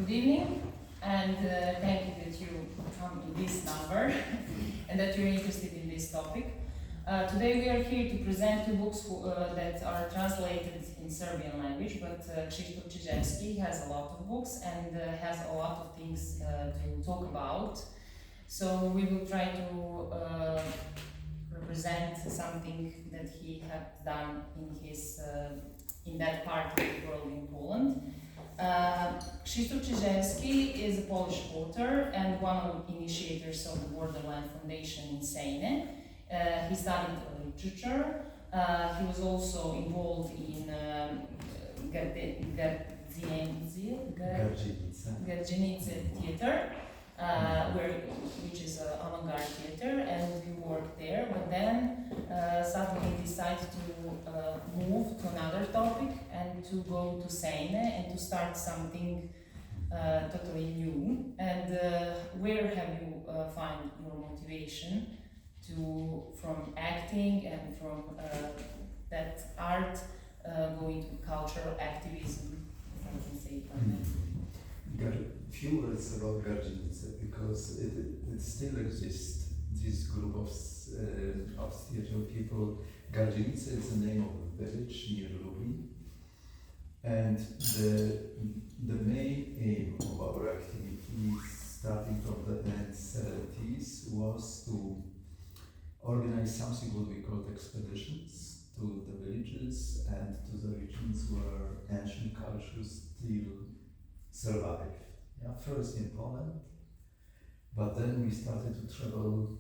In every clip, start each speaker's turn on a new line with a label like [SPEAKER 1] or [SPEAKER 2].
[SPEAKER 1] Good evening, and thank you that you come in this number and that you're interested in this topic. Today we are here to present two books that are translated in Serbian language, but Krzysztof Czyżewski has a lot of books and has a lot of things to talk about. So we will try to represent something that he has done in that part of the world in Poland. Krzysztof Czyżewski is a Polish author and one of the initiators of the Borderland Foundation in Sejny. He studied literature. He was also involved in Gardzienice theater, which is avant-garde theater, and he worked there. But then suddenly decided to move to another topic and to go to Sejny and to start something totally new. And where have you find your motivation from acting and from that art going to cultural activism, if I can say it like that?
[SPEAKER 2] Few words about Gardzienice, because it still exists, this group of theater people. Gardzienice is the name of a village near Lublin, and the main aim of our activities, starting from the end 70s, was to organize something what we called expeditions to the villages and to the regions where ancient cultures still survive. Yeah, first in Poland, but then we started to travel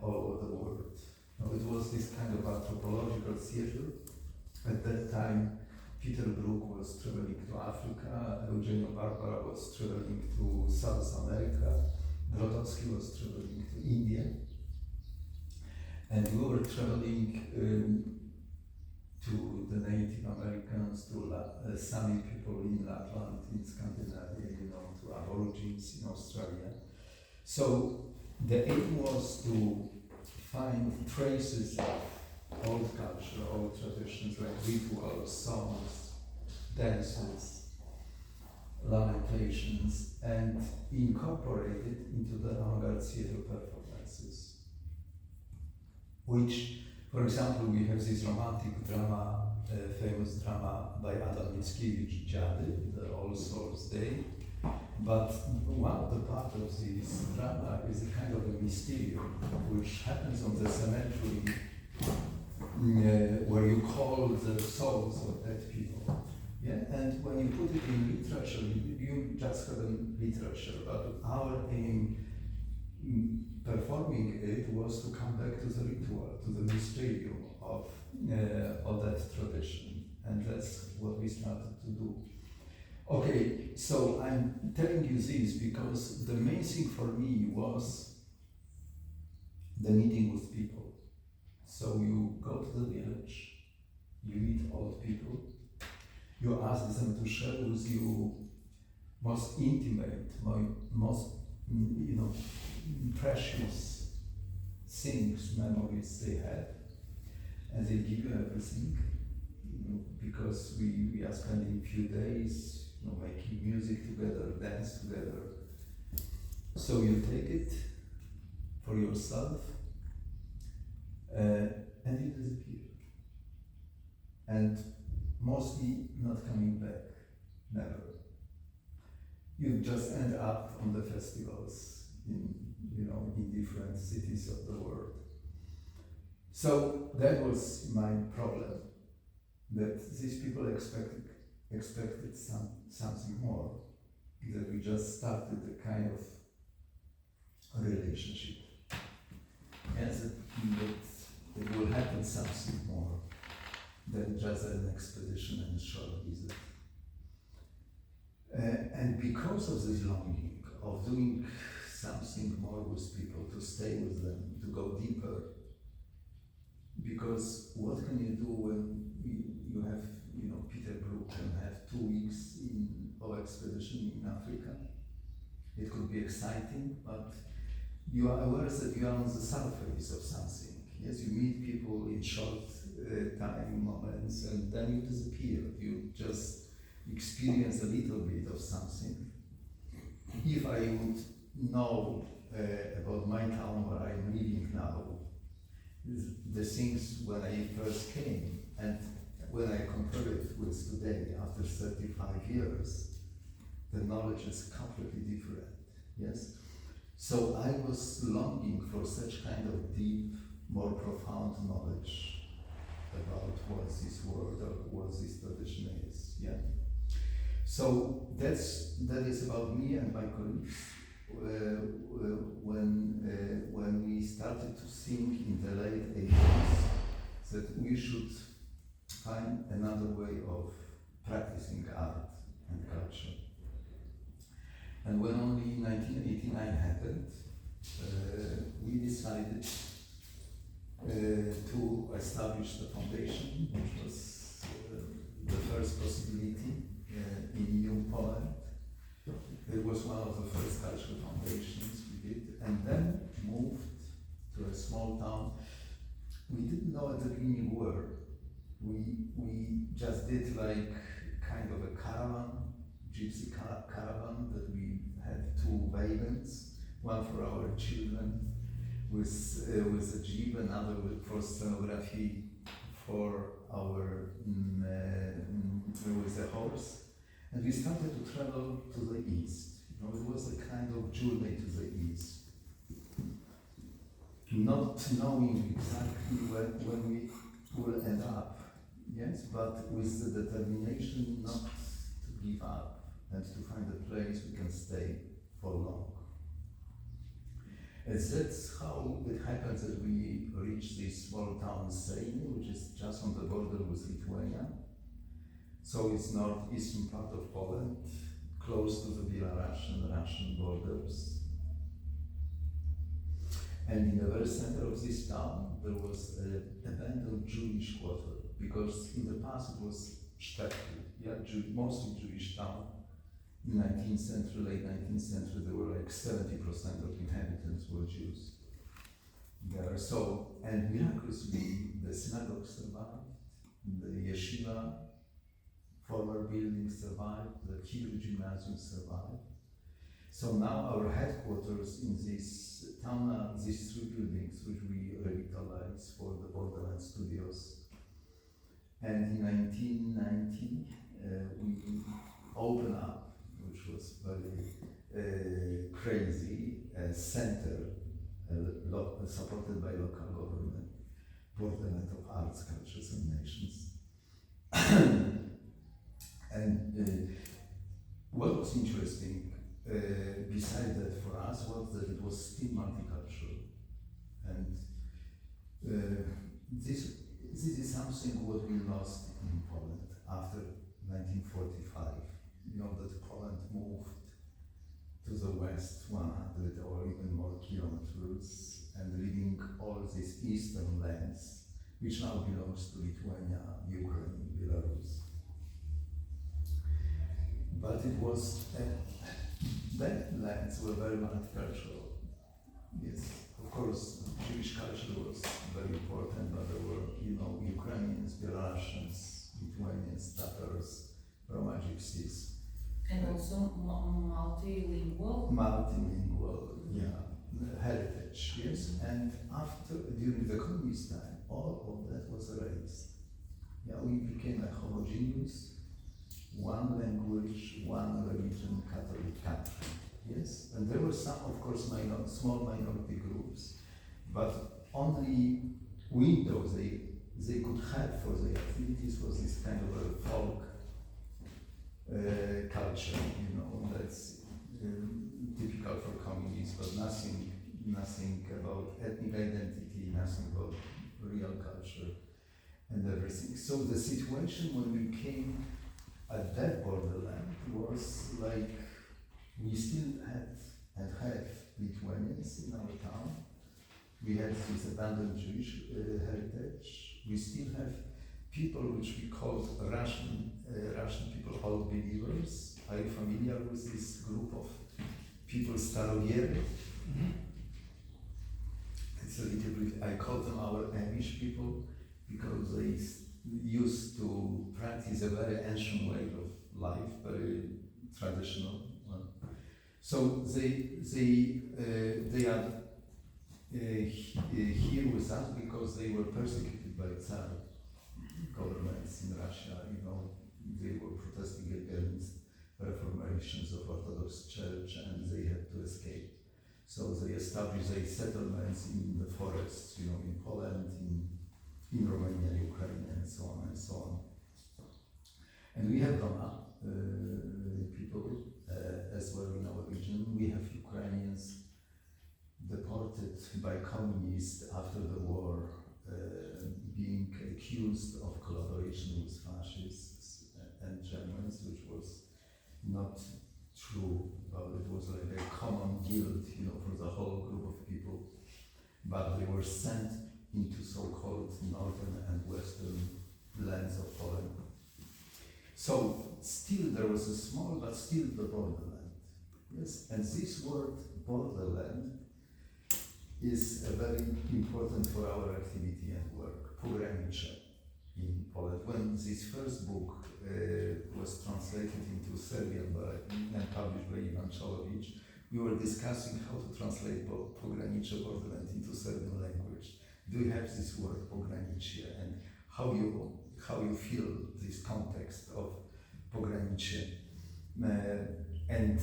[SPEAKER 2] all over the world. Now, it was this kind of anthropological theater. At that time, Peter Brook was traveling to Africa, Eugenio Barbara was traveling to South America, Grotowski was traveling to India, and we were traveling to the Native Americans, to Sami people in Lapland, in Scandinavia, to Aborigines in Australia. So the aim was to find traces of old culture, old traditions like rituals, songs, dances, lamentations, and incorporate it into the avant-garde theater performances, which, for example, we have this romantic drama, famous drama by Adam Mickiewicz, Dziady, the All Souls Day. But one of the parts of this drama is a kind of a mysterium, which happens on the cemetery, where you call the souls of dead people. Yeah? And when you put it in literature, you just have a literature, but our aim performing it was to come back to the ritual, to the mysterium of that tradition, and that's what we started to do. Okay, so I'm telling you this because the main thing for me was the meeting with people. So you go to the village, you meet old people, you ask them to share with you most intimate, most precious things, memories they have, and they give you everything, because we are spending a few days, making music together, dance together. So you take it for yourself, and you disappear, and mostly not coming back, never. You just end up on the festivals in different cities of the world. So that was my problem, that these people expected something more, that we just started a kind of relationship, and that it will happen something more than just an expedition and a short visit. And because of this longing of doing something more with people, to stay with them, to go deeper, because what can you do when you have, Peter Brook can have 2 weeks of expedition in Africa? It could be exciting, but you are aware that you are on the surface of something. Yes, you meet people in short time moments, and then you disappear. You just experience a little bit of something,
[SPEAKER 3] if I would know about my town where I'm living now, the things when I first came, and when I compare it with today, after 35 years, the knowledge is completely different, yes? So I was longing for such kind of deep, more profound knowledge about what this world or what this tradition is, yeah? So that is about me and my colleagues. When we started to think in the late 80s that we should find another way of practicing art and culture. And when only 1989 happened, we decided to establish the foundation, which was the first possibility in New Poland. It was one of the first cultural foundations we did, and then moved to a small town. We didn't know at the beginning where. We just did like kind of a caravan, gypsy caravan, that we had 2 wagons, one for our children with a jeep, another for scenography for our with a horse. And we started to travel to the east. You know, it was a kind of journey to the east. Not knowing exactly when we will end up, yes, but with the determination not to give up and to find a place we can stay for long. And that's how it happens that we reach this small town Sejny, which is just on the border with Lithuania. So it's northeastern part of Poland, close to the Belarusian borders. And in the very center of this town, there was an abandoned Jewish quarter, because in the past it was Sztepki, yeah, mostly Jewish town. In 19th century, late 19th century, there were like 70% of inhabitants were Jews there. So, and miraculously, the synagogue survived, the yeshiva, former buildings survived, the Hebrew gymnasium survived. So now our headquarters in this town are these 3 buildings which we revitalized for the Borderland studios. And in 1990, we opened up, which was very crazy, a center supported by local government, Borderland of Arts, Cultures and Nations. And what was interesting, besides that for us, was that it was still multicultural. And this is something what we lost in Poland after 1945. You know that Poland moved to the west 100 or even more kilometers, and leaving all these eastern lands, which now belongs to Lithuania, Ukraine, Belarus. But it was, that lands were very multicultural. Yes, of course, Jewish culture was very important, but there were, you know, Ukrainians, Belarusians, Lithuanians, Tatars, Roma Gypsies.
[SPEAKER 1] And also multilingual?
[SPEAKER 3] Multilingual, yeah, heritage, yes. And after, during the communist time, all of that was erased. Yeah, we became a homogeneous, one language, one religion, Catholic country, yes? And there were some, of course, small minority groups, but only windows they could have for their activities was this kind of a folk culture, you know, that's typical for communists, but nothing about ethnic identity, nothing about real culture and everything. So the situation when we came at that borderland was like, we still had and have Lithuanians in our town. We had this abandoned Jewish heritage. We still have people which we called Russian people, all believers. Are you familiar with this group of people, Starowieri? Mm-hmm. It's a little bit, I call them our Amish people, because they used to practice a very ancient way of life, very traditional one. So they are here with us because they were persecuted by Tsar governments in Russia. You know, they were protesting against reformations of Orthodox Church, and they had to escape. So they established their settlements in the forests, you know, in Poland, in Romania, Ukraine, and so on and so on. And we have Roma people as well in our region. We have Ukrainians deported by communists after the war, being accused of collaboration with fascists and Germans, which was not true, but it was like a common guilt, you know, for the whole group of people. But they were sent into so-called northern and western lands of Poland. So still there was a small, but still the borderland. Yes, and this word borderland is very important for our activity and work. Pogranicze in Poland. When this first book was translated into Serbian and published by Ivan Czołowicz, we were discussing how to translate pogranicze, borderland into Serbian language. Do you have this word pogranicze, and how you feel this context of pogranicze? And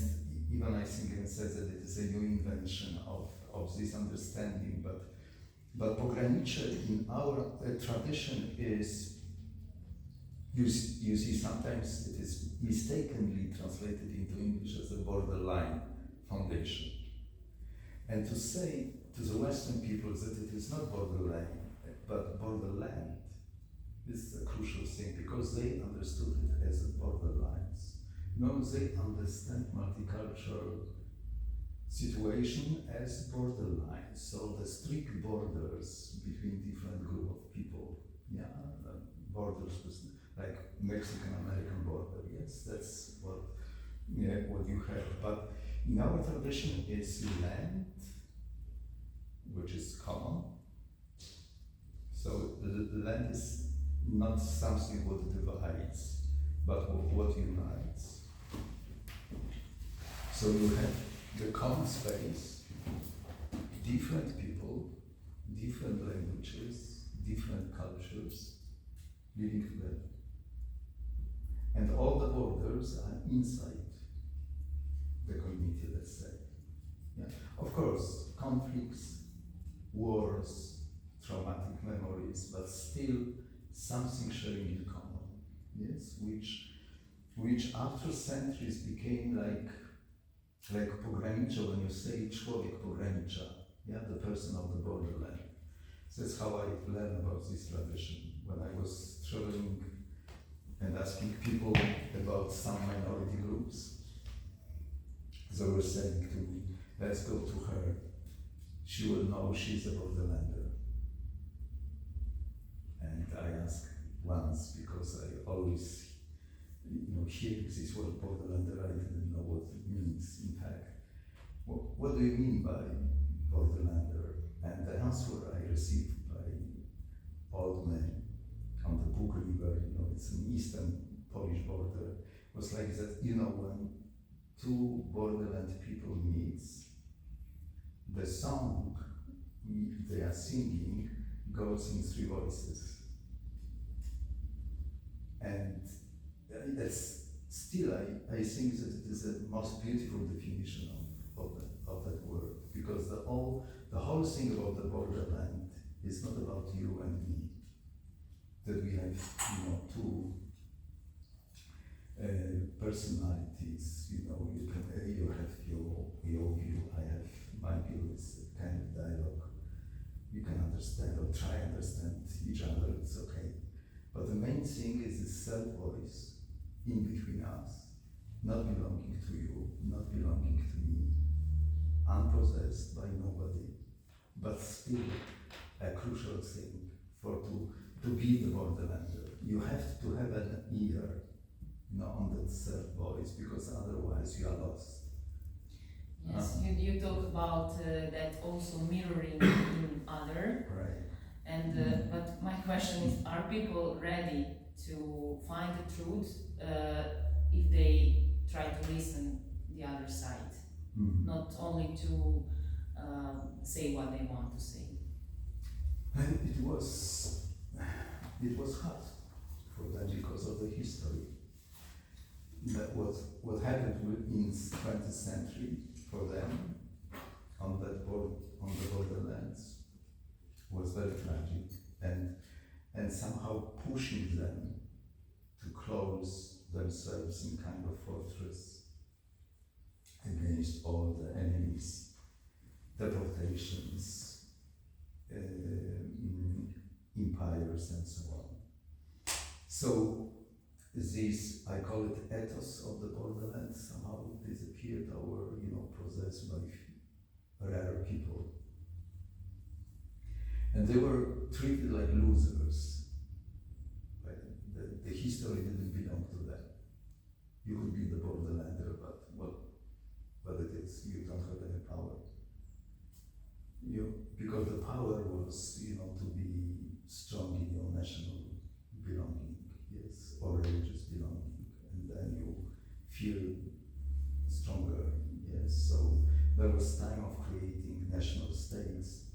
[SPEAKER 3] even I think says that it is a new invention of this understanding, but pogranicze in our tradition is, you see, sometimes it is mistakenly translated into English as a Borderland Foundation. And to say to the Western peoples that it is not borderland, but borderland, is a crucial thing, because they understood it as borderlines. No, they understand multicultural situation as borderlines, so the strict borders between different group of people, yeah, borders like Mexican-American border, yes, that's what you have. But in our tradition is land, which is common. So the land is not something what divides, but what unites. So you have the common space, different people, different languages, different cultures living together. And all the borders are inside the community, let's say. Yeah. Of course, conflicts, wars, traumatic memories, but still something sharing in common, yes, which after centuries became like pogranicze, when you say człowiek pogranicza, yeah, the person of the borderland. That's how I learned about this tradition. When I was traveling and asking people about some minority groups, they were saying to me, let's go to her, she will know she's a borderlander. And I asked once, because I always hear this word borderlander, I didn't know what it means in fact. What do you mean by borderlander? And the answer I received by old men on the Bug River, it's an eastern Polish border, was like that, when two borderland people meet, the song they are singing goes in three voices. And that's still, I think that it is the most beautiful definition of that word, because the whole thing about the borderland is not about you and me, that we have two personalities, you have your view, I have my view. It's a kind of dialogue. You can understand or try understand each other, it's okay. But the main thing is the self-voice in between us, not belonging to you, not belonging to me, unpossessed by nobody, but still a crucial thing to be the borderlander. You have to have an ear, on that self-voice, because otherwise you are lost.
[SPEAKER 1] Yes, you talk about that also mirroring in other.
[SPEAKER 3] Right.
[SPEAKER 1] And but my question is, are people ready to find the truth if they try to listen the other side? not only to say what they want to say.
[SPEAKER 3] And it was hard for them because of the history. That what happened in 20th century for them on the borderlands was very tragic, and somehow pushing them to close themselves in kind of fortress against all the enemies, deportations, empires, and so on. So this, I call it ethos of the borderland, somehow disappeared or possessed by rare people. And they were treated like losers. Like the history didn't belong to them. You could be the borderlander, but what it is, you don't have any power. Because the power was, to be strong in your national belonging, yes, or religious belonging, and then you feel stronger, yes. So there was time of creating national states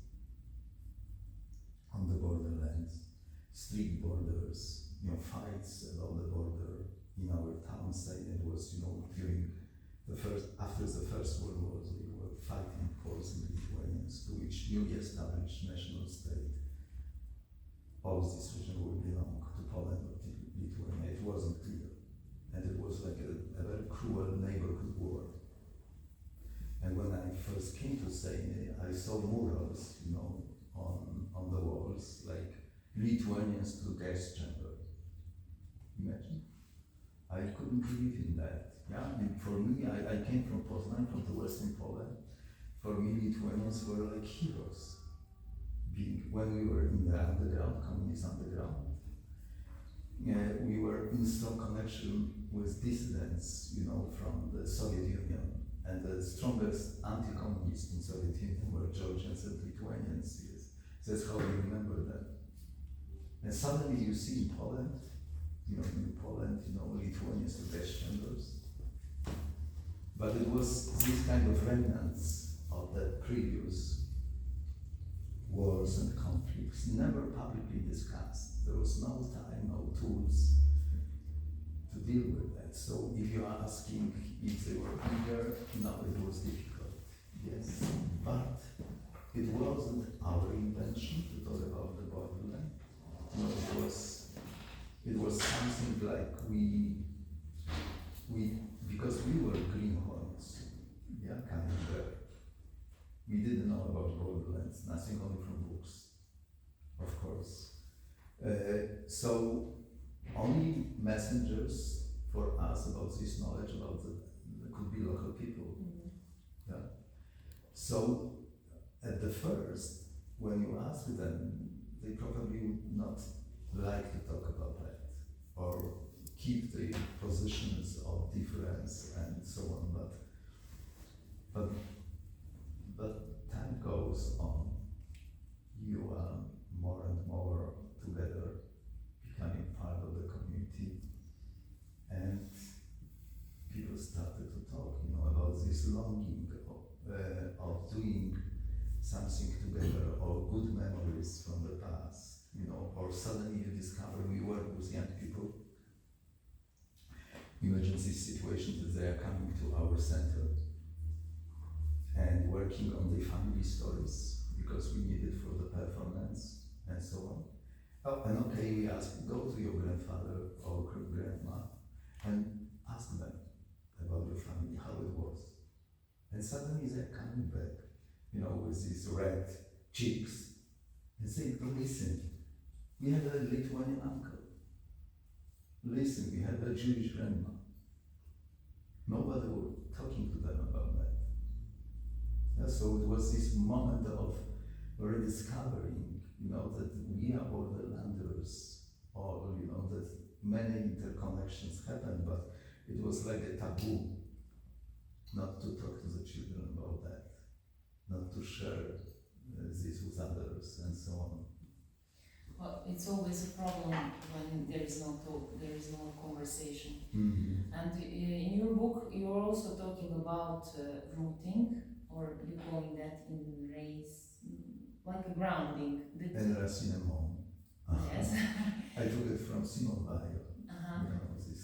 [SPEAKER 3] on the borderlands, strict borders, fights along the border. In our town, Sejny was, during after the First World War, we were fighting Poles and Lithuanians to which newly established national state. All this region would belong to Poland or to Lithuania. It wasn't clear. And it was like a very cruel neighborhood war. And when I first came to Sejny, I saw murals, on the walls, like Lithuanians to gas chamber. Imagine. I couldn't believe in that. Yeah, and for me, I came from Poznan, from the western Poland. For me, Lithuanians were like heroes. When we were in the underground, communist underground, we were in strong connection with dissidents, from the Soviet Union. And the strongest anti-communists in Soviet Union were Georgians and Lithuanians. Yes. That's how we remember them. And suddenly you see in Poland, Lithuanians to gas chambers. But it was these kind of remnants of the previous wars and conflicts, never publicly discussed. There was no time, no tools to deal with that. So if you're asking if they were eager, no, it was difficult, yes. But it wasn't our invention to talk about the borderland. No, it was something like we because we were greenhorns, coming there. We didn't know about borderlands, nothing only from books, of course. So only messengers for us about this knowledge could be local people. Yeah. So at the first, when you ask them, they probably would not like to talk about that or keep the positions of difference and so on. But time goes on. You are more and more together, becoming part of the community, and people started to talk, about this longing of doing something together, or good memories from the past, or suddenly you discover we work with young people. Emergency situations that they are coming to our center and working on their family stories because we need it for the performance and so on. Oh, and okay, we ask, go to your grandfather or grandma and ask them about your family, how it was. And suddenly they're coming back, with these red cheeks and saying, oh, listen, we had a Lithuanian uncle. Listen, we had a Jewish grandma. Nobody was talking to them about that. Yeah, so it was this moment of rediscovering, that we are borderlanders, or, that many interconnections happened, but it was like a taboo not to talk to the children about that, not to share this with others, and so on.
[SPEAKER 1] Well, it's always a problem when there is no talk, there is no conversation.
[SPEAKER 3] Mm-hmm.
[SPEAKER 1] And in your book, you're also talking about rooting, or you calling that in race, like a grounding.
[SPEAKER 3] Enracinement.
[SPEAKER 1] Yes.
[SPEAKER 3] I took it from Simone Weil.
[SPEAKER 1] Uh-huh.
[SPEAKER 3] You know, this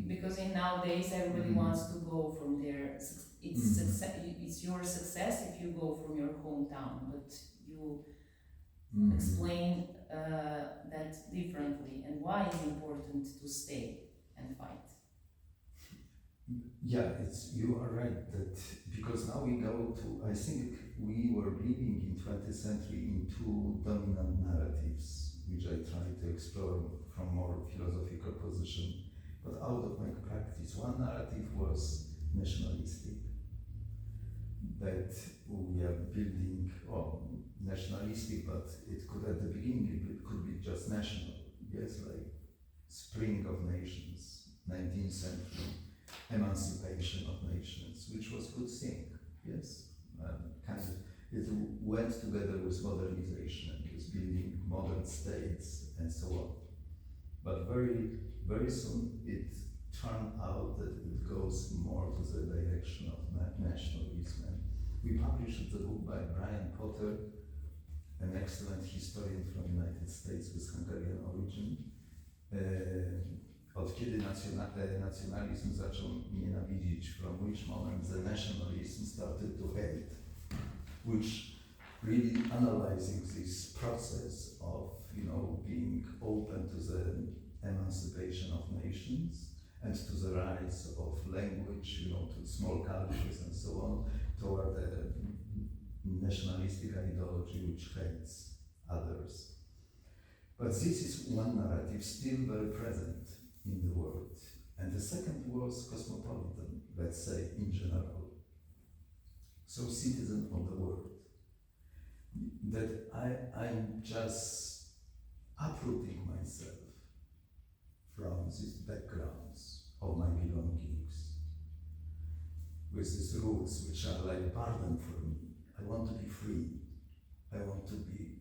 [SPEAKER 1] Because in nowadays everybody wants to go from their it's your success if you go from your hometown, but you explain that differently, and why it's important to stay and fight.
[SPEAKER 3] Yeah, you are right that because now we go to, I think we were living in 20th century in two dominant narratives, which I try to explore from more philosophical position. But out of my practice, one narrative was nationalistic, that we are building, nationalistic, but it could at the beginning it could be just national, yes, like spring of nations, 19th century, emancipation of nations, which was a good thing, yes, it went together with modernization and with building modern states and so on. But very, very soon it turned out that it goes more to the direction of nationalism. And we published the book by Brian Potter, an excellent historian from the United States with Hungarian origin. Od kiedy nacjonalizm zaczął nienawidzić, from which moment the nationalism started to hate, which really analyzing this process of, being open to the emancipation of nations and to the rise of language, to small cultures and so on, toward a nationalistic ideology which hates others. But this is one narrative still very present in the world. And the second was cosmopolitan, let's say, in general. So citizen of the world. That I'm just uprooting myself from these backgrounds of my belongings, with these roots which are like a burden for me. I want to be free. I want to be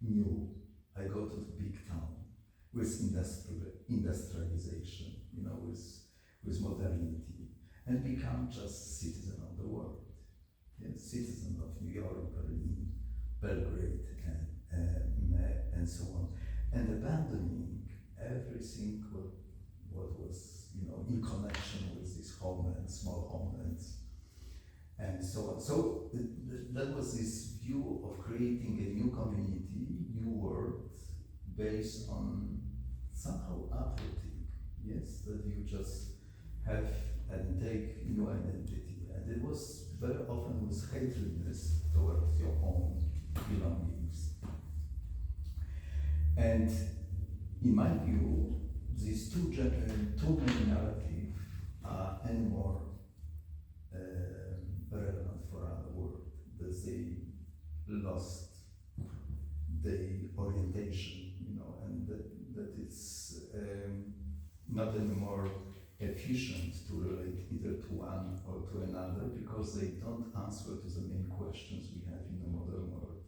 [SPEAKER 3] new. I go to the big town with industrialization, with modernity, and become just citizen of the world. Yes, citizen of New York, Berlin, Belgrade, and so on, and abandoning everything what was, in connection with these homelands, small homelands, and so on. So that was this view of creating a new community, new world, based on somehow uprooting, yes, that you just have and take new identity. And it was very often with hatredness towards your own belongings. And in my view, these two main narratives are any more relevant for our world, that they lost the orientation, and that it's not anymore efficient to relate either to one or to another, because they don't answer to the main questions we have in the modern world.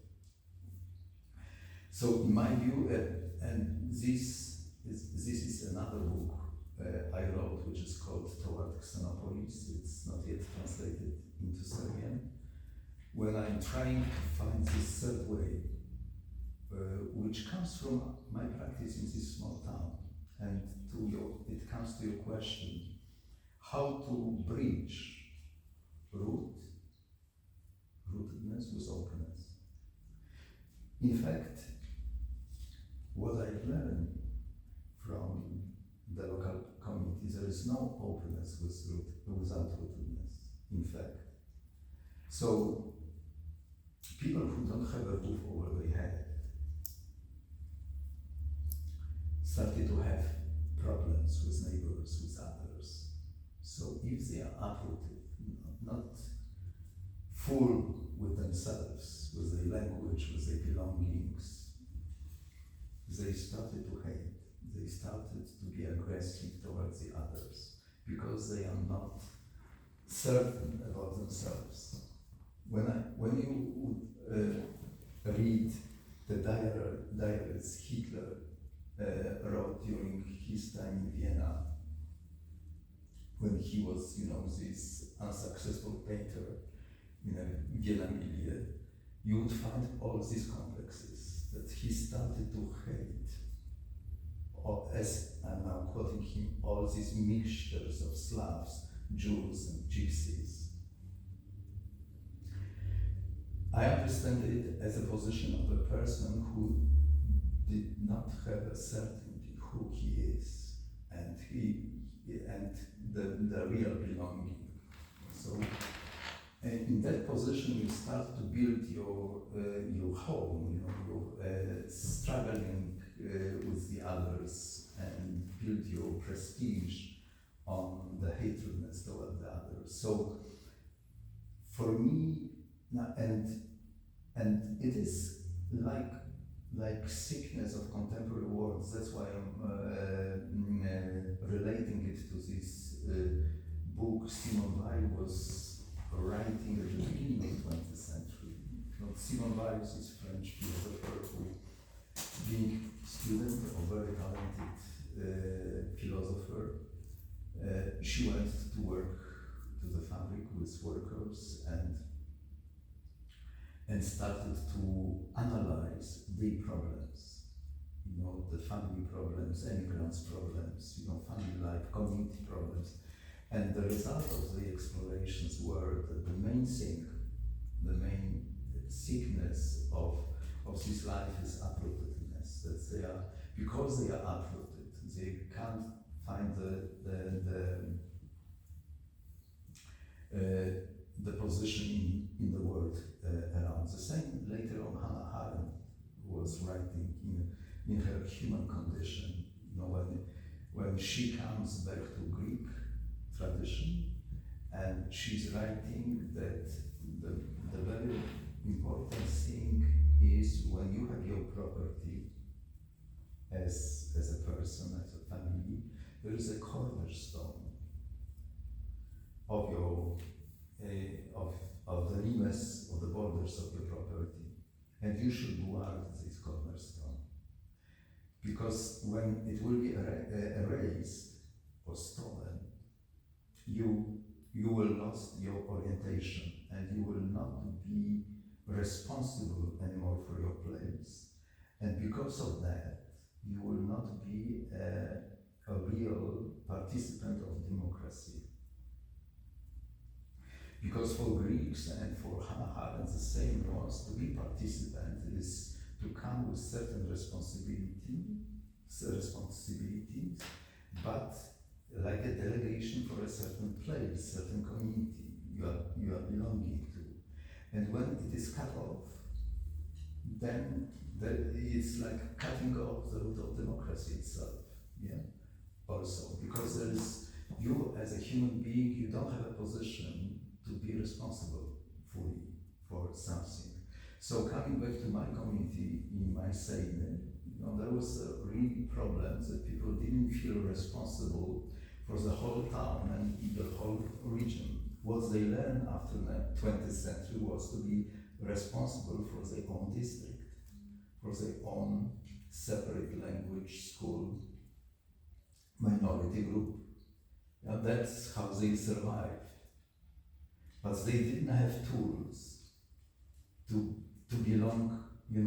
[SPEAKER 3] So in my view, and this is another book I wrote, which is called Toward Xenopolis. It's not yet translated into Serbian. When I'm trying to find this third way, which comes from my practice in this small town, and it comes to your question, how to bridge rootedness with openness. In fact, what I've learned from the local community, there is no openness without rootedness, in fact. So, people who don't have a roof over their head started to have problems with neighbors, with others. So if they are uprooted, not full with themselves, with their language, with their belongings, they started to hate. They started to be aggressive towards the others because they are not certain about themselves. When you read the diaries Hitler wrote during his time in Vienna, when he was, this unsuccessful painter in a Vienna milieu, you would find all these complexes that he started to hate, or as I'm now quoting him, all these mixtures of Slavs, Jews, and Gypsies. I understand it as a position of a person who did not have a certainty who he is, and the real belonging. So, and in that position, you start to build your home. You're struggling with the others and build your prestige on the hatredness toward the others. So, for me, and it is like sickness of contemporary worlds. That's why I'm relating it to this book Simone Weil was writing at the beginning of the 20th century. Simone Weil is a French philosopher who, being student of a very talented philosopher, she went to work to the fabric with workers and started to analyze the problems, the family problems, immigrants problems, family life, community problems. And the result of the explorations were that the main thing, the main sickness of this life is uprootedness. That they are, because they are uprooted, they can't find the position in the world around. The same later on Hannah Arendt was writing in her Human Condition, when she comes back to Greek tradition, and she's writing that the very important thing is when you have your property as a person, as a family, there is a cornerstone of your of the limits of the borders of your property, and you should guard this cornerstone, because when it will be erased or stolen, you will lose your orientation, and you will not be responsible anymore for your place, and because of that, you will not be a real participant of democracy. Because for Greeks and for Hannah Arendt, the same was to be participant is to come with certain responsibilities, but like a delegation for a certain place, certain community you are belonging to. And when it is cut off, then it's like cutting off the root of democracy itself. Yeah. Also, because there is, you as a human being, you don't have a position to be responsible fully for something. So coming back to my community in my Sejny, there was really problems that people didn't feel responsible for the whole town and the whole region. What they learned after the 20th century was to be responsible for their own district, for their own separate language, school, minority group. And that's how they survived. But they didn't have tools to belong, to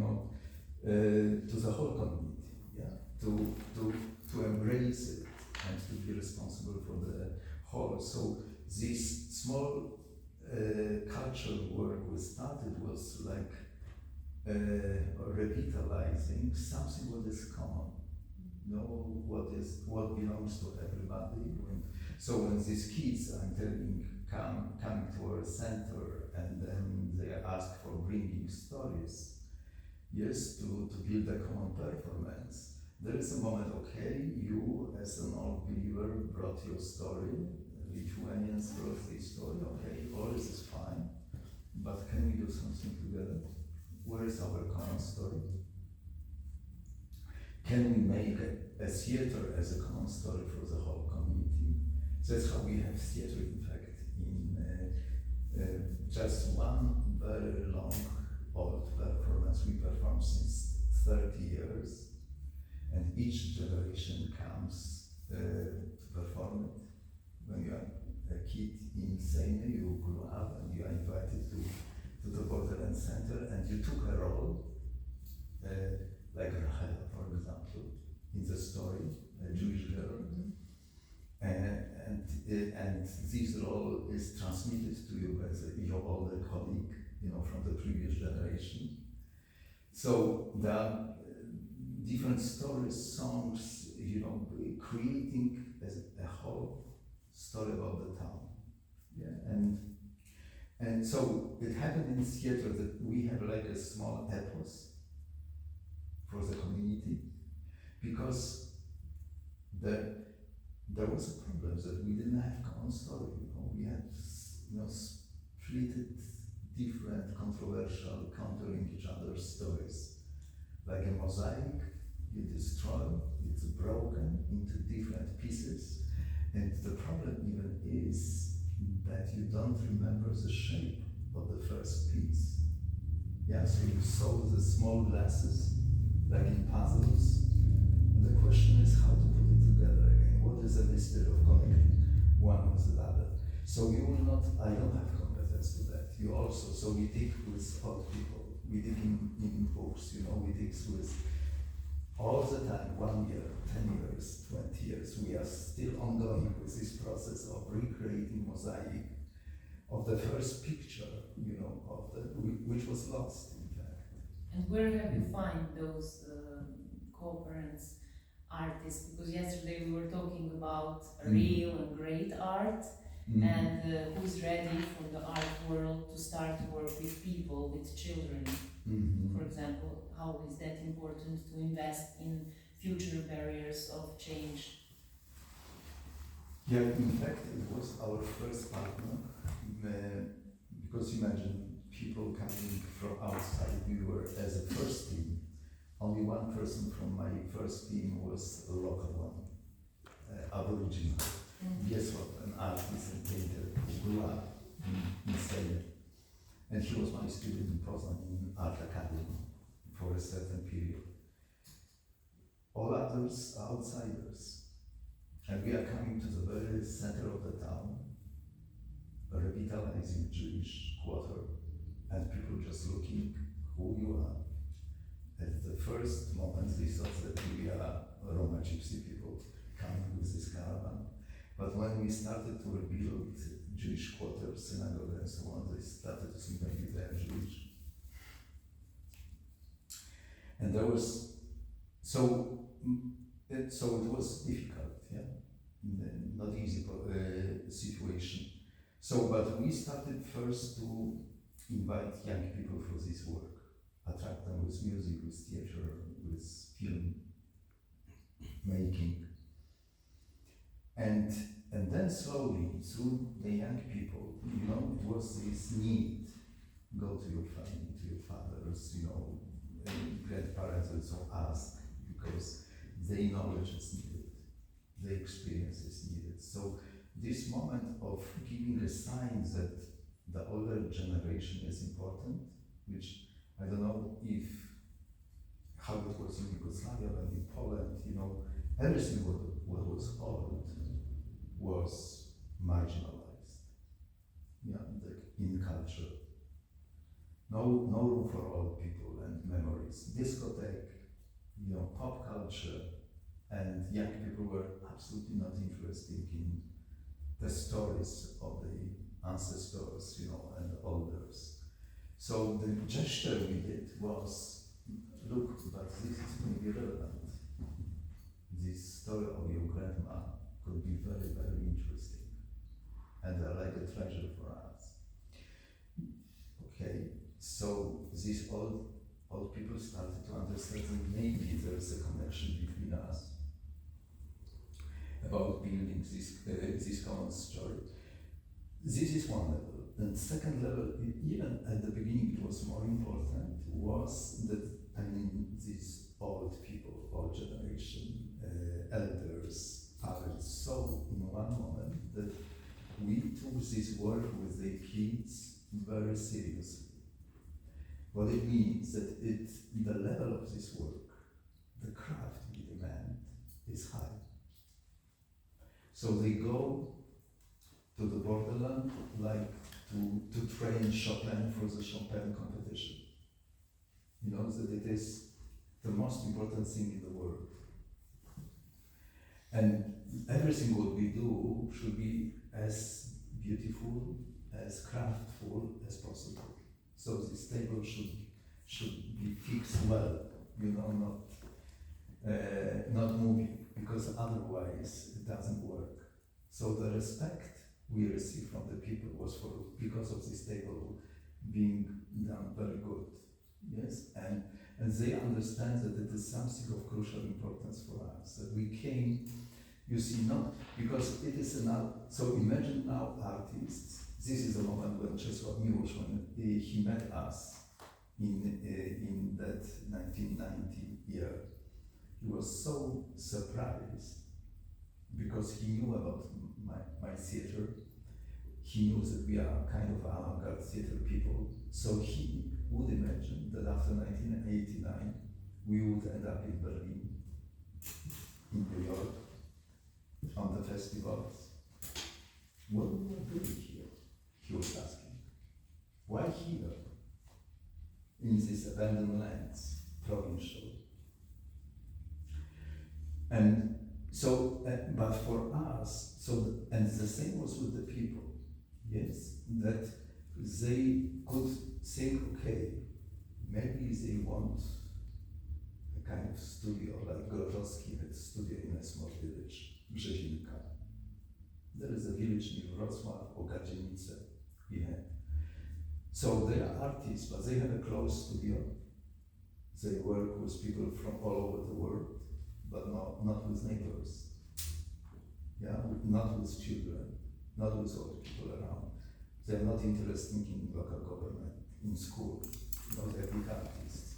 [SPEAKER 3] the whole community, to embrace it and to be responsible for the whole. So this small cultural work we started was like revitalizing something what is common, what belongs to everybody. So when these kids are coming to our center, and then they ask for bringing stories, yes, to build a common performance, there is a moment, okay, you as an old believer brought your story, Lithuanians brought their story, okay, all this is fine, but can we do something together? Where is our common story? Can we make a theater as a common story for the whole community? That's how we have theater, in fact, in just one very long old performance performance we perform since 30 years, and each generation comes to perform it. When you are a kid in Sejny, you grew up and you are invited to the Borderland Center, and you took a role, like Rosa, for example, in the story, a Jewish girl. And this role is transmitted to you as your older colleague, from the previous generation. So there are different stories, songs, creating as a whole story about the town. Yeah, and so it happened in theater that we have like a small ethos for the community, because there was a problem that we didn't have common story. We had splitted different, controversial, countering each other's stories. Like a mosaic, you destroy, it's broken into different pieces, and the problem even is that you don't remember the shape of the first piece. Yeah, so you saw the small glasses, like in puzzles. The question is how to put it together again. What is the mystery of connecting one with the other? So you will not, I don't have competence to that. You also, so we dig with old people, we dig in books, we dig with all the time, 1 year, 10 years, 20 years, we are still ongoing with this process of recreating mosaic of the first picture, which was lost, in fact.
[SPEAKER 1] And where have you find those co-parents, artists? Because yesterday we were talking about real and great art, and who's ready for the art world to start to work with people, with children. For example, how is that important to invest in future barriers of change?
[SPEAKER 3] Yeah, in fact, it was our first partner, because imagine people coming from outside. We were, as a first team, only one person from my first team was a local one, Aboriginal. Guess what? An artist and painter who grew up in Sejny. And he was my student in Poznan in Art Academy for a certain period. All others are outsiders. And we are coming to the very center of the town, revitalizing Jewish quarter, and people just looking who you are. At the first moment, they thought that we are Roma gypsy people coming with this caravan. But when we started to rebuild Jewish quarters, synagogue and so on, they started to think maybe they are Jewish. And there was, so it was difficult, yeah? Not easy situation. So, but we started first to invite young people for this work, attract them with music, with theater, with film making. And then slowly, through the young people, it was this need, go to your family, to your fathers, grandparents also ask, because their knowledge is needed, their experience is needed. So this moment of giving a sign that the older generation is important, which I don't know how it was in Yugoslavia and in Poland, everything what was old was marginalized, in culture. No room for old people and memories. Discotheque, pop culture, and young people were absolutely not interested in the stories of the ancestors, and the elders. So the gesture we did was, look, but this is maybe relevant. This story of your grandma could be very, very interesting, and they're like a treasure for us. Okay, so these old people started to understand that maybe there's a connection between us about building this common story. This is one level. And second level, even at the beginning it was more important, was that, these old people, old generation, elders, parents, saw in one moment that we took this work with the kids very seriously. What it means that the level of this work, the craft we demand, is high. So they go to the borderland like to train Chopin for the Chopin competition. You know, that it is the most important thing in the world. And everything what we do should be as beautiful, as craftful as possible. So this table should be fixed well, you know, not moving, because otherwise it doesn't work. So the respect we received from the people was because of this table being done very good. Yes, and they understand that it is something of crucial importance for us, that we came, you see, not because it is an art. So imagine now artists. This is the moment when Czesław Miłosz, when he met us in that 1990 year, he was so surprised because he knew about my theater. He knew that we are kind of avant-garde theater people. So he would imagine that after 1989, we would end up in Berlin, in New York, on the festivals. What we were doing here? He was asking. Why here? In these abandoned lands, provincial. And so, but for us, and the same was with the people, yes, that they could think, okay, maybe they want a kind of studio, like Grotowski had a studio in a small village, Brzezinka. There is a village near Wrocław, or Gardzienice, we had. So they are artists, but they have a closed studio. They work with people from all over the world, but not with neighbors. Yeah, not with children, not with old people around. They are not interested in local government, in school. No, they are big artists.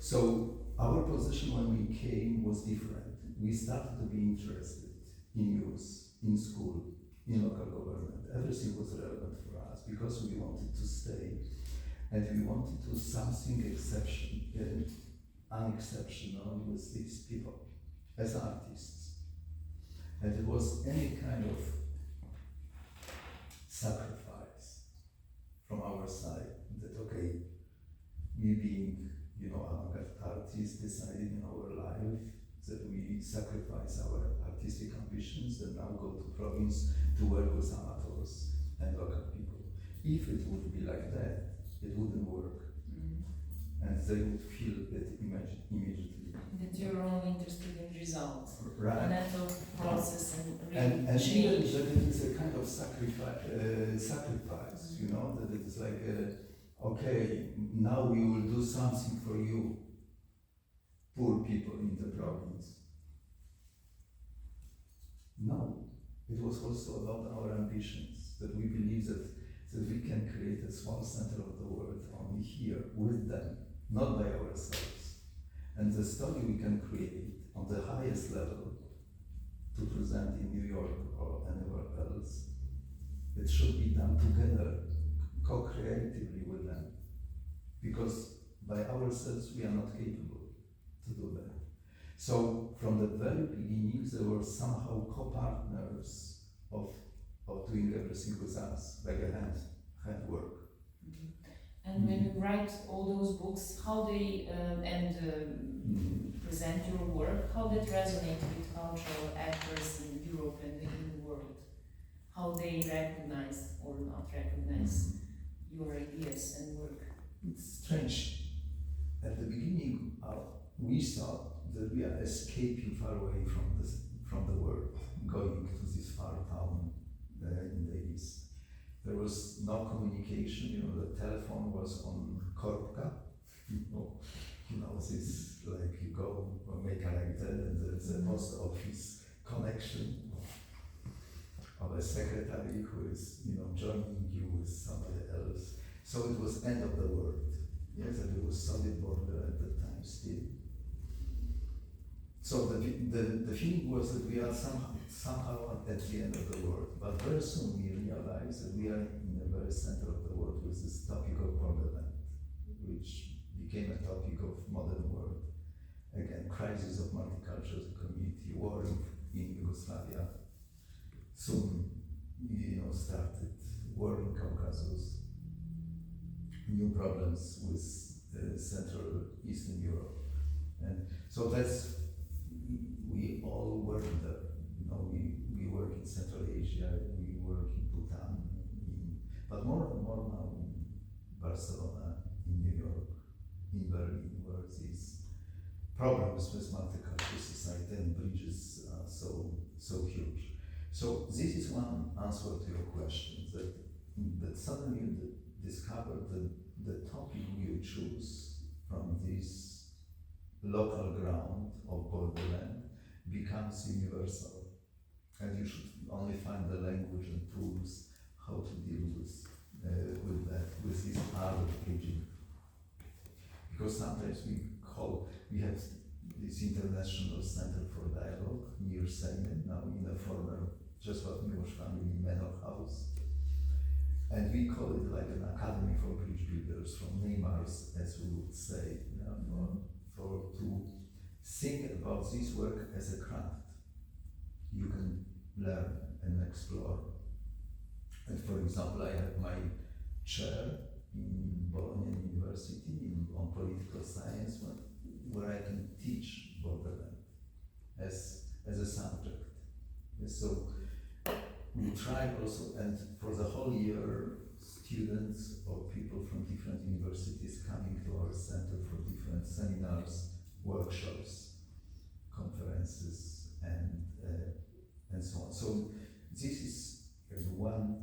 [SPEAKER 3] So our position when we came was different. We started to be interested in youth, in school, in local government. Everything was relevant for us because we wanted to stay, and we wanted to do something unexceptional with these people as artists. And it was any kind of sacrifice from our side that, okay, we being, you know, avant-garde artists, decided in our life that we sacrifice our artistic ambitions and now go to province to work with amateurs and local people. If it would be like that, it wouldn't work. And they would feel it immediately.
[SPEAKER 1] That you're only interested in results,
[SPEAKER 3] right?
[SPEAKER 1] And not the process and
[SPEAKER 3] and
[SPEAKER 1] change.
[SPEAKER 3] even that it is a kind of sacrifice, you know, that it is like, okay, now we will do something for you, poor people in the province. No, it was also about our ambitions, that we believe that we can create a small center of the world only here with them, not by ourselves. And the story we can create on the highest level to present in New York or anywhere else, it should be done together, co-creatively with them. Because by ourselves we are not capable to do that. So from the very beginning there were somehow co-partners of doing everything with us, like a hand work.
[SPEAKER 1] And when you write all those books, how they present your work, how that resonates with cultural actors in Europe and in the world? How they recognize or not recognize your ideas and work?
[SPEAKER 3] It's strange. At the beginning, we thought that we are escaping far away from the world, going to this far town in the east. There was no communication, you know, the telephone was on korbka, you know, this, like you go or make a like that, and there's a post office connection of a secretary who is, you know, joining you with somebody else. So it was end of the world. Yes, and it was solid border at the time still. So the feeling was that we are somehow at the end of the world, but very soon we realized that we are in the very center of the world with this topic of borderland, which became a topic of modern world. Again, crisis of multicultural community, war in Yugoslavia. Soon, started war in Caucasus, new problems with Central Eastern Europe. And so we all work there. We work in Central Asia, we work in Bhutan, but more and more now in Barcelona, in New York, in Berlin, where these problems with multicultural society and bridges are so huge. So this is one answer to your question, that suddenly you discover that the topic you choose from this local ground of borderland becomes universal. And you should only find the language and tools how to deal with this art of bridging. Because sometimes we have this International Center for Dialogue near Sejny, now in a former Czesław Miłosz family manor house. And we call it like an academy for bridge builders, from Neymar's, as we would say, to think about this work as a craft. You can learn and explore. And for example, I have my chair in Bologna University on political science, where I can teach Borderland as a subject. So we try also, and for the whole year, students or people from different universities coming to our center for different seminars, workshops, conferences, and so on. So this is one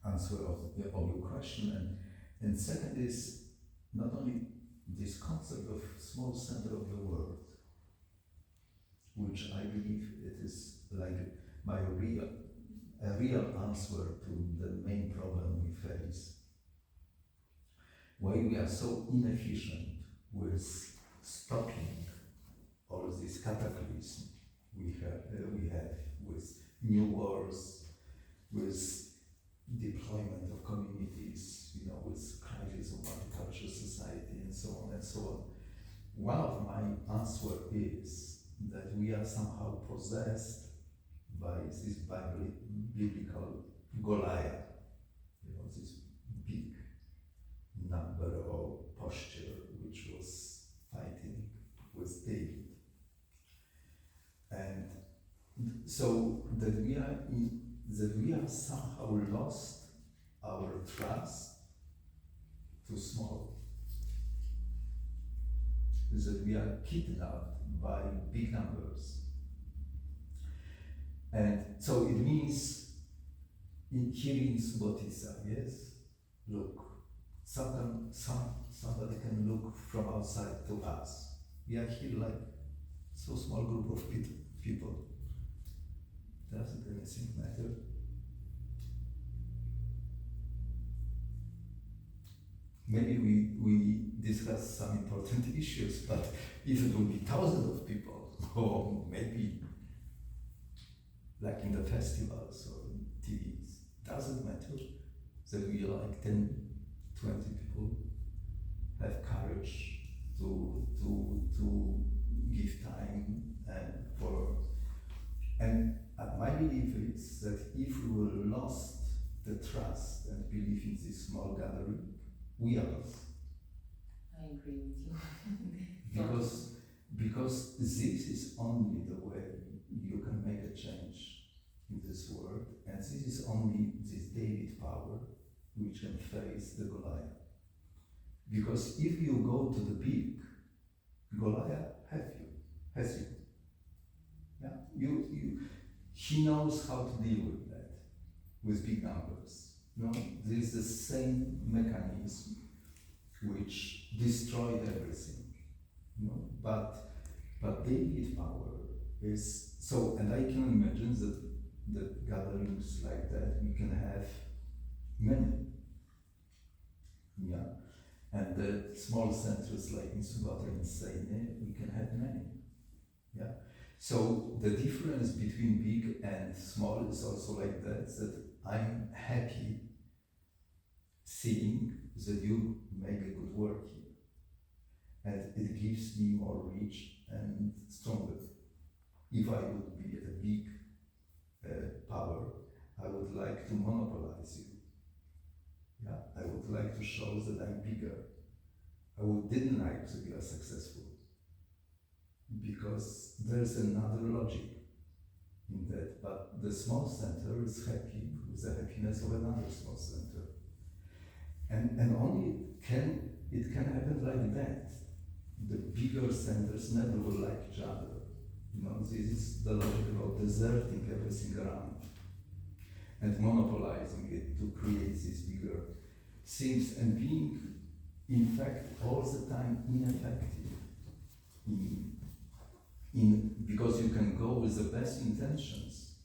[SPEAKER 3] answer of your question, and second is not only this concept of small center of the world, which I believe it is like a real answer to the main problem we face. Why we are so inefficient with stopping all this cataclysm we have with new wars, with deployment of communities, with crisis of multicultural society, and so on and so on. One of my answers is that we are somehow possessed by this biblical Goliath, this big number or posture which was fighting with David. And so that we are somehow lost our trust to small, that we are kidnapped by big numbers. And so it means, here in Subotica, yes, look, somebody can look from outside to us. We are here like so small group of people. Doesn't anything matter? Maybe we discuss some important issues, but if it will be thousands of people, or maybe like in the festivals or TVs, doesn't matter. That we like 10, 20 people have courage to give time and my belief is that if we will lost the trust and belief in this small gathering, we are lost.
[SPEAKER 1] I agree with you.
[SPEAKER 3] because this is only the way you can make a change in this world, and this is only this David power which can face the Goliath. Because if you go to the big, Goliath has you. Yeah, he knows how to deal with that, with big numbers. There is the same mechanism which destroyed everything. But David power is so, and I can imagine that gatherings like that we can have many. Yeah. And the small centers like in Subatra and Sejny, we can have many. Yeah. So the difference between big and small is also like that I'm happy seeing that you make a good work here. And it gives me more reach and stronger. If I would be a big power, I would like to monopolize you. Yeah, I would like to show that I'm bigger. didn't like to be successful, because there's another logic in that. But the small center is happy with the happiness of another small center, and only it can happen like that. The bigger centers never will like each other. You know, this is the logic about deserting everything around and monopolizing it to create these bigger things and being, in fact, all the time ineffective. Because you can go with the best intentions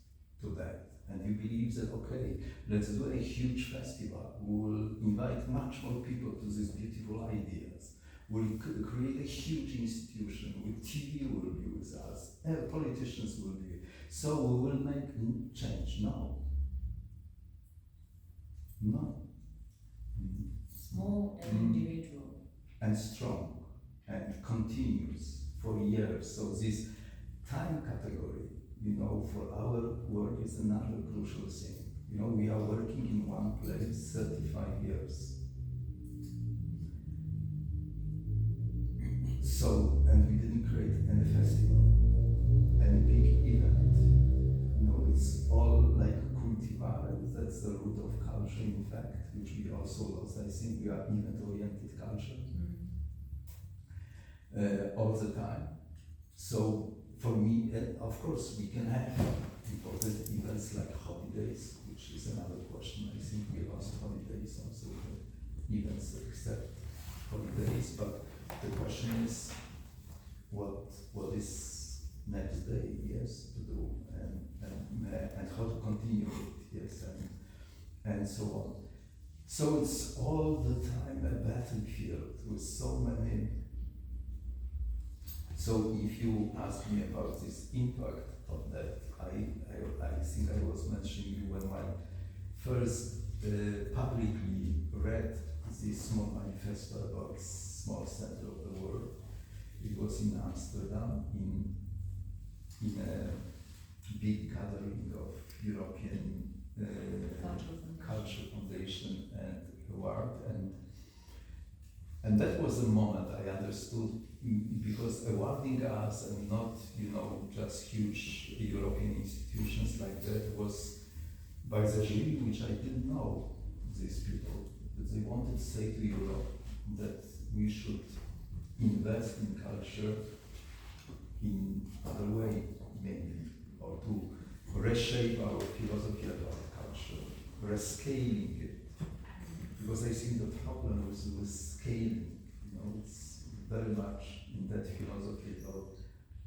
[SPEAKER 3] to that, and you believe that, okay, let's do a huge festival, we'll invite much more people to these beautiful ideas, we'll create a huge institution, with TV will be with us, politicians will be, so we will make change. No.
[SPEAKER 1] Small and individual.
[SPEAKER 3] And strong and continuous for years. So this time category, you know, for our work is another crucial thing. You know, we are working in one place 35 years. So, and we didn't create any festival, any big event. You know, it's all like cultivare, that's the root of culture, in fact, which we also lost. I think we are event-oriented culture all the time. So for me, of course, we can have important events like holidays, which is another question. I think we lost holidays also, events except holidays, but the question is, what is next day, yes, to do, and how to continue it, yes, and so on. So it's all the time a battlefield with so many. So if you ask me about this impact of that, I think I was mentioning you when I first publicly read this small manifesto about small center of the world. It was in Amsterdam in a big gathering of European Culture Foundation and award, and that was the moment I understood, because awarding us and not, you know, just huge European institutions like that was by the jury, which I didn't know these people, that they wanted to say to Europe that we should invest in culture in other way, maybe, or to reshape our philosophy about culture, rescaling it. Because I think the problem with scaling, you know, it's very much in that philosophy about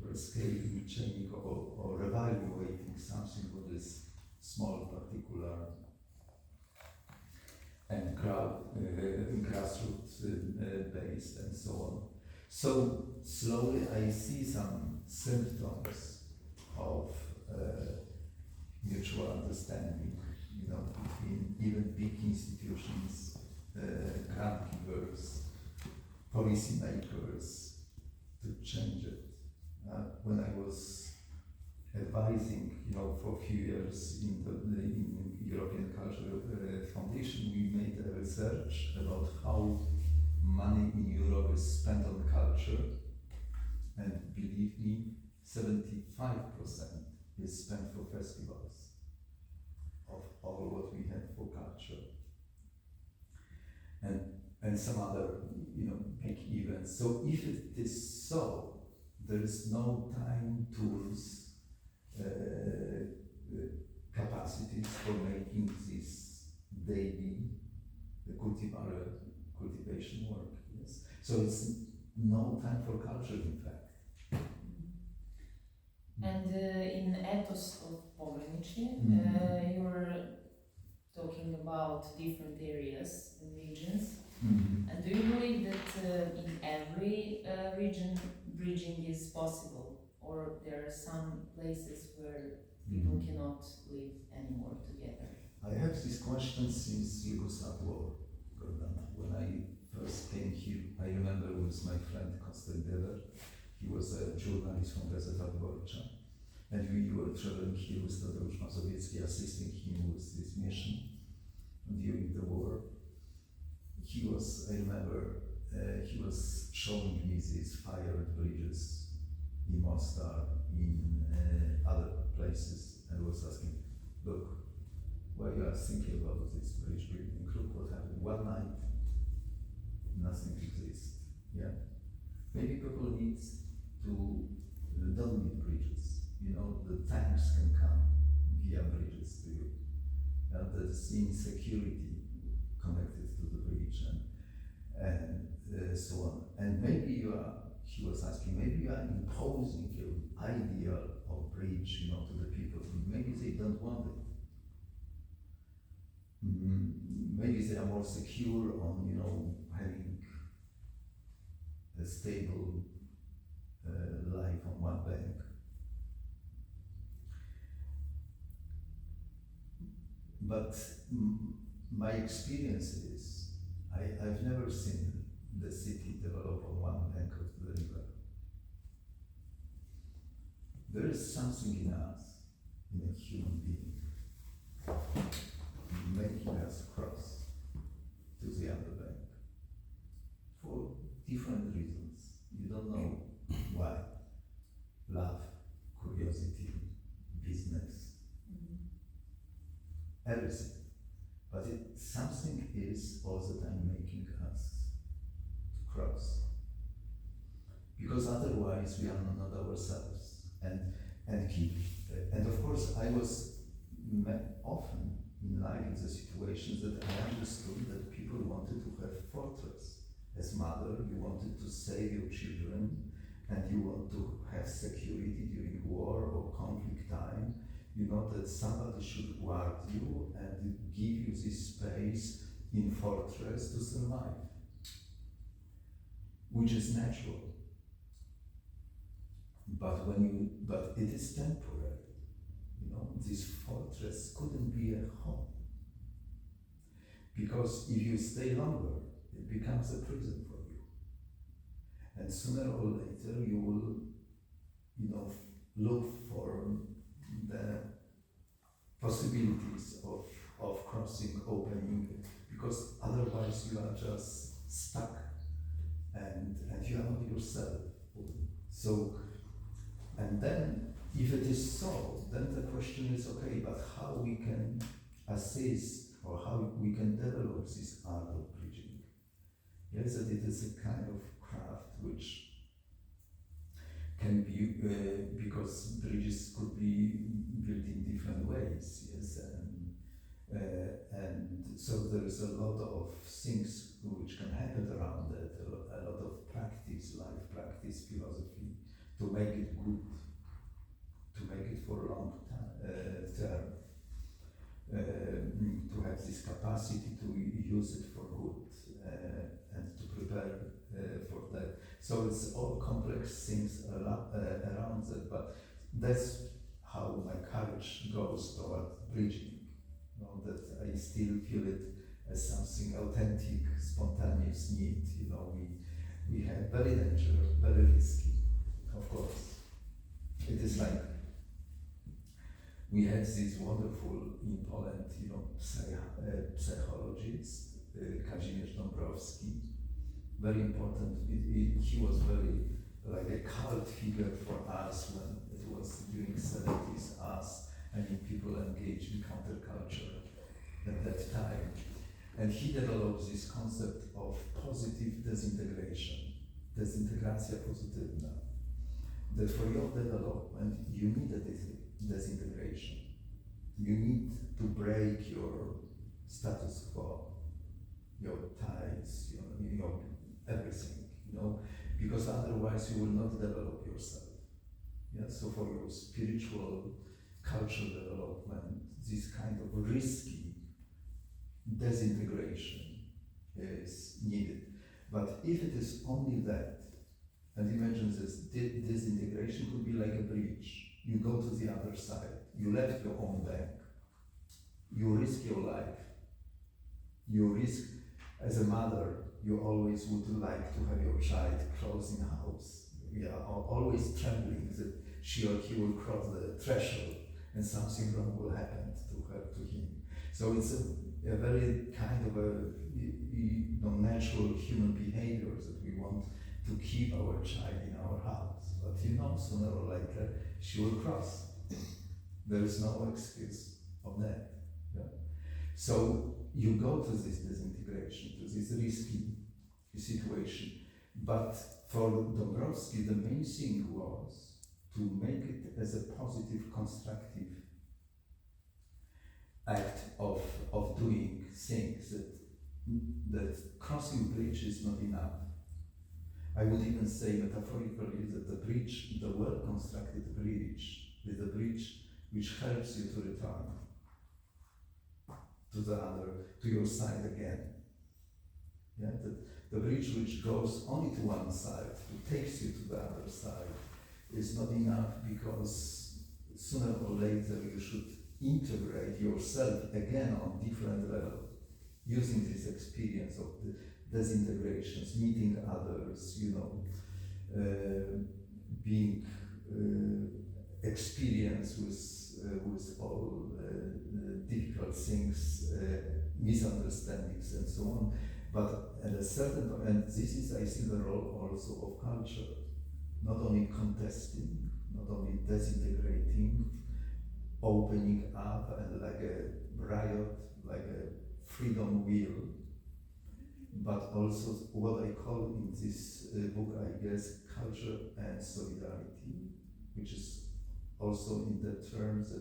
[SPEAKER 3] rescaling, changing, or evaluating something what is small, particular, and grassroots based, and so on. So slowly I see some symptoms of mutual understanding, you know, between even big institutions, grant givers, policymakers, to change it. When I was advising, you know, for a few years in the European Cultural Foundation, we made a research about how money in Europe is spent on culture, and believe me, 75% is spent for festivals of all what we have for culture, and some other, you know, big events. So if it is so, there is no time, tools, capacities for making this daily cultivation work. Yes. So it's no time for culture, in fact.
[SPEAKER 1] And in Ethos of Poland, you're talking about different areas and regions. And do you believe that in every region bridging is possible, or there are some places where people cannot live anymore together?
[SPEAKER 3] I have this question since Yugoslav war. Borderland. When I first came here, I remember with my friend Kostek Dever. He was a journalist from Gazeta Wyborcza. And we were traveling here with Tadeusz Mazowiecki, assisting him with this mission during the war. He was, I remember, he was showing me these fired bridges in Mostar, in other places, and was asking, look, while you are thinking about this bridge building, look what happened. One night, nothing exists. Yeah? Maybe people don't need bridges. You know, the tanks can come via bridges to you. There's insecurity connected to the bridge and so on. And maybe he was asking, maybe you are imposing your idea of bridge, you know, to the people. Maybe they don't want it. Maybe they are more secure on, you know, having a stable life on one bank. But my experience is, I've never seen the city develop on one bank of the river. There is something in us, in a human being, making us cross to the other bank for different reasons. You don't know why. Love, curiosity, business, everything. But something is all the time making us to cross. Because otherwise we are not ourselves. And of course I was often in life in the situations that I understood that people wanted to have fortress. As mother, you wanted to save your children and you want to have security during war or conflict time. You know that somebody should guard you and give you this space in fortress to survive, which is natural. But it is temporary. You know, this fortress couldn't be a home. Because if you stay longer, it becomes a prison for you. And sooner or later you will, you know, look for the possibilities of crossing, opening, because otherwise you are just stuck and you are not yourself. So, and then if it is so, then the question is, okay, but how we can assist or how we can develop this art of bridging. Yes, that it is a kind of craft which can be, because bridges could be built in different ways, yes, and so there is a lot of things which can happen around it, a lot of practice, life practice, philosophy, to make it good, to make it for a long term, to have this capacity to use it for good and to prepare for that. So it's all complex things around it, but that's how my courage goes toward bridging. You know, that I still feel it as something authentic, spontaneous need. You know, we have very dangerous, very risky, of course. It is like we had this wonderful in Poland, you know, psychologist, Kazimierz Dąbrowski, very important. He was very like a cult figure for us when it was during 70s, us, I mean, people engaged in counterculture at that time. And he developed this concept of positive disintegration, dezintegracja pozytywna, that for your development, you need a disintegration. You need to break your status quo, your ties, your everything, you know, because otherwise you will not develop yourself. Yeah, so for your spiritual, cultural development, this kind of risky disintegration is needed. But if it is only that, and imagine this disintegration could be like a bridge. You go to the other side, you left your own bank, you risk your life, you risk, as a mother, you always would like to have your child close in the house. We are always trembling that she or he will cross the threshold and something wrong will happen to her, to him. So it's a very kind of a natural human behavior that we want to keep our child in our house. But sooner or later she will cross. There is no excuse of that. Yeah? So you go to this disintegration, to this risky situation. But for Dąbrowski, the main thing was to make it as a positive, constructive act of doing things, that crossing bridge is not enough. I would even say metaphorically that the bridge, the well-constructed bridge, is a bridge which helps you to return to your side again. Yeah? The bridge which goes only to one side, who takes you to the other side, is not enough, because sooner or later you should integrate yourself again on different level, using this experience of the disintegrations, meeting others, being experienced with all difficult things, misunderstandings and so on. But at a certain point, and this is, I see, the role also of culture, not only contesting, not only disintegrating, opening up, and like a riot, like a freedom wheel, but also what I call in this book, I guess, culture and solidarity, which is also in the terms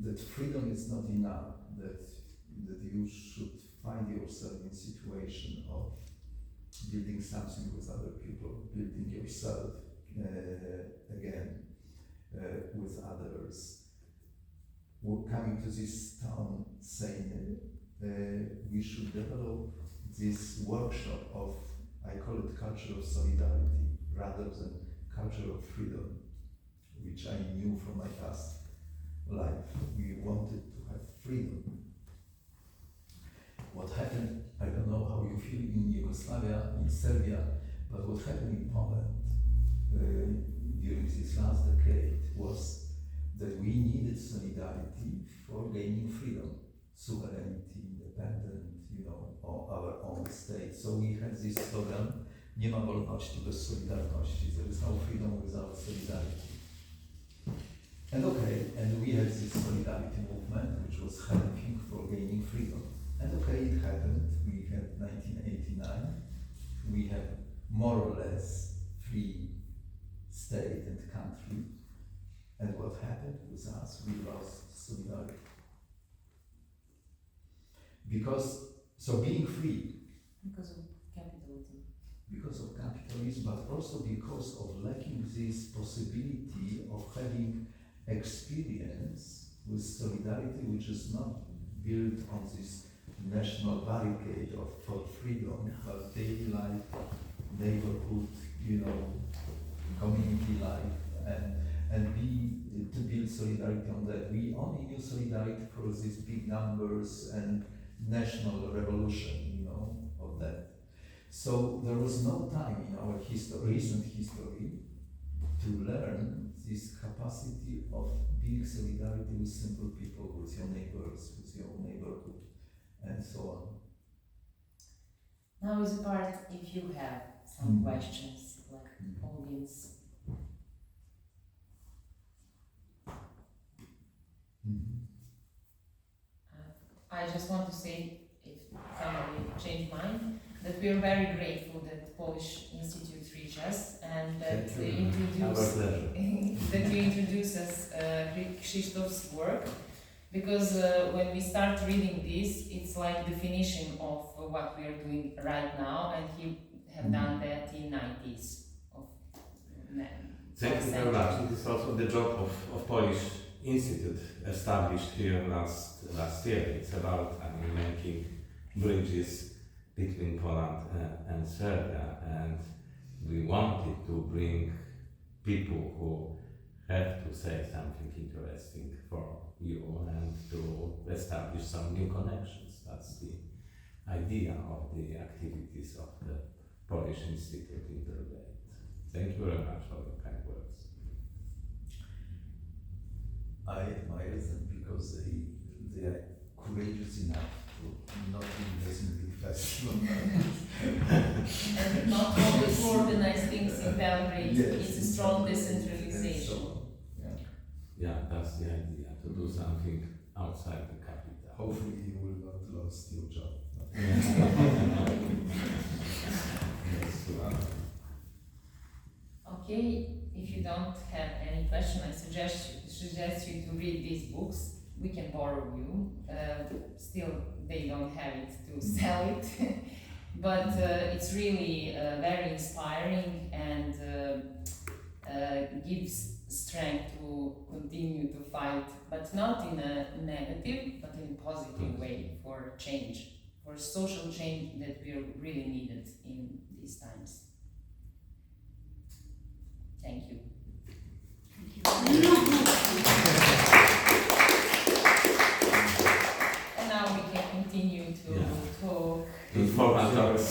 [SPEAKER 3] that freedom is not enough, that you should find yourself in a situation of building something with other people, building yourself again with others. We're coming to this town, Sejny, we should develop this workshop of, I call it culture of solidarity, rather than culture of freedom, which I knew from my past life. We wanted to have freedom. What happened, I don't know how you feel in Yugoslavia, in Serbia, but what happened in Poland during this last decade was that we needed solidarity for gaining freedom, sovereignty, independent, our own state. So we had this slogan, nie ma wolności bez solidarności. There is no freedom without solidarity. And we had this solidarity movement, which was helping for gaining freedom. And it happened. We had 1989. We have more or less free state and country. And what happened with us? We lost solidarity. Being free.
[SPEAKER 1] Because of capitalism.
[SPEAKER 3] Because of capitalism, but also because of lacking this possibility of having experience with solidarity, which is not built on this national barricade for freedom, but daily life, neighborhood, community life, and to build solidarity on that. We only knew solidarity for these big numbers and national revolution, of that. So there was no time in our recent history to learn this capacity of being solidarity with simple people, with your neighbors, with your neighborhood, and so
[SPEAKER 1] on. Now is the part if you have some questions, like audience. I just want to say, if somebody changed mind, that we are very grateful that Polish Institute reached us and that you introduce us Krzysztof's work, because when we start reading this, it's like definition of what we are doing right now, and he have done that in 90s.
[SPEAKER 4] Thank you very much. It is also the job of Polish Institute established here last year. It's about making bridges between Poland and Serbia, and we wanted to bring people who have to say something interesting for you and to establish some new connections. idea of the activities of the Polish Institute in Belgrade. Thank you very much for the kind words.
[SPEAKER 3] I admire them because they are courageous enough to not invest in big festival.
[SPEAKER 1] And not always organize things in Belgrade.
[SPEAKER 3] Yes.
[SPEAKER 1] It's a strong decentralization.
[SPEAKER 4] Yeah, that's the idea, to do something outside the capital.
[SPEAKER 3] Hopefully you will not lose your job.
[SPEAKER 1] Okay, if you don't have any question, I suggest you to read these books. We can borrow you. Still, they don't have it to sell it, but it's really very inspiring and gives strength to continue to fight, but not in a negative, but in a positive way for change, for social change that we really needed in these times. Thank you. And now we can continue to talk.
[SPEAKER 4] Informal talks.